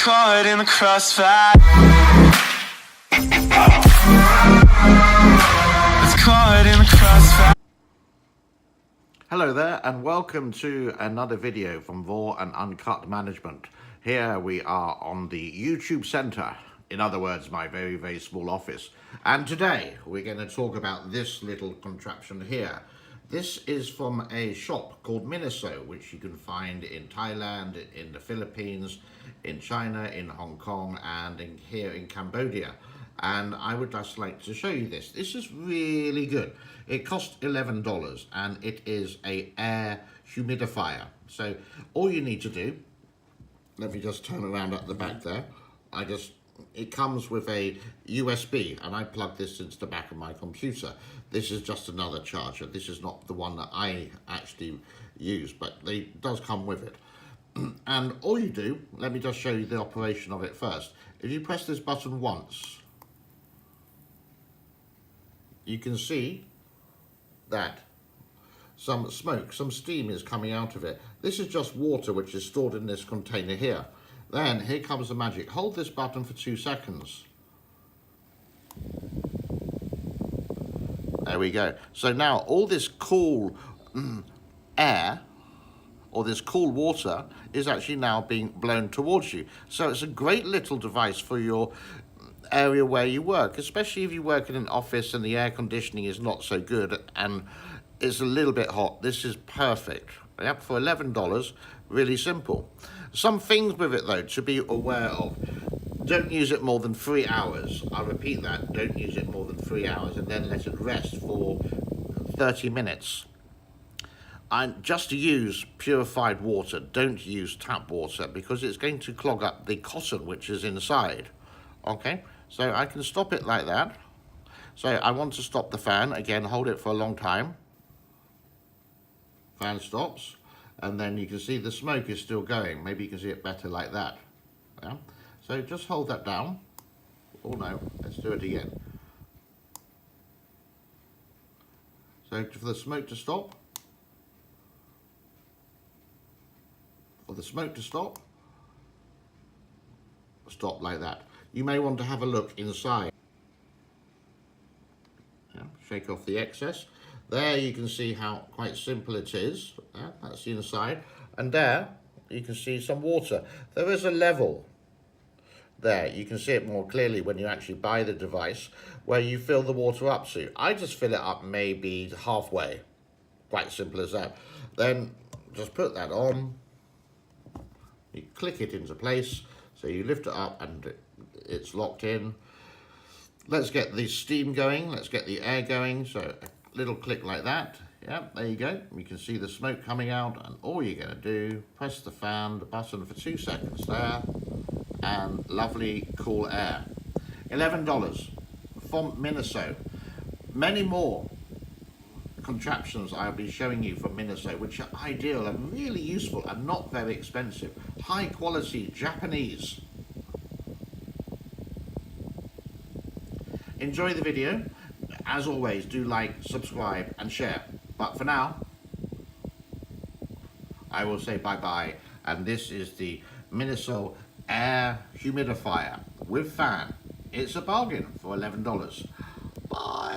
caught in the crossfire. It's caught in the crossfire. Hello there and welcome to another video from Raw and Uncut Management. Here we are on the YouTube Center, in other words my very small office, and today we're going to talk about this little contraption here. This is from a shop called Miniso, which you can find in Thailand, in the Philippines, in China, in Hong Kong, and here in Cambodia. And I would just like to show you this. This is really good. It costs $11 and it is a air humidifier. So all you need to do, let me just turn around at the back there. It comes with a USB and I plug this into the back of my computer. This is just another charger. This is not the one that I actually use, but it does come with it. And all you do, let me just show you the operation of it first. If you press this button once, you can see that some smoke, some steam is coming out of it. This is just water which is stored in this container here. Then here comes the magic. Hold this button for 2 seconds. There we go. So now all this cool air or this cool water is actually now being blown towards you. So it's a great little device for your area where you work, especially if you work in an office and the air conditioning is not so good and it's a little bit hot. This is perfect. Yep, for $11, really simple. Some things with it though to be aware of. Don't use it more than 3 hours. I'll repeat that. Don't use it more than 3 hours and then let it rest for 30 minutes. And just to use purified water. Don't use tap water because it's going to clog up the cotton which is inside. Okay, so I can stop it like that. So I want to stop the fan. Again, hold it for a long time. Fan stops. And then you can see the smoke is still going. Maybe you can see it better like that. Yeah. So just hold that down. Oh no, let's do it again. So for the smoke to stop. For the smoke to stop. Stop like that. You may want to have a look inside. Yeah, shake off the excess. There you can see how quite simple it is. Yeah, that's the inside. And there you can see some water. There is a level there. You can see it more clearly when you actually buy the device where you fill the water up to. I just fill it up maybe halfway. Quite simple as that. Then just put that on. You click it into place. So you lift it up and it's locked in. Let's get the steam going. Let's get the air going. So little click like that. Yeah, there you go. You can see the smoke coming out and all you're going to do, press the fan, the button for 2 seconds there and lovely cool air. $11 from Miniso. Many more contraptions I'll be showing you from Miniso which are ideal and really useful and not very expensive. High quality Japanese. Enjoy the video. As always, do like, subscribe and share. But for now, I will say bye-bye. And this is the Miniso air humidifier with fan. It's a bargain for $11. Bye.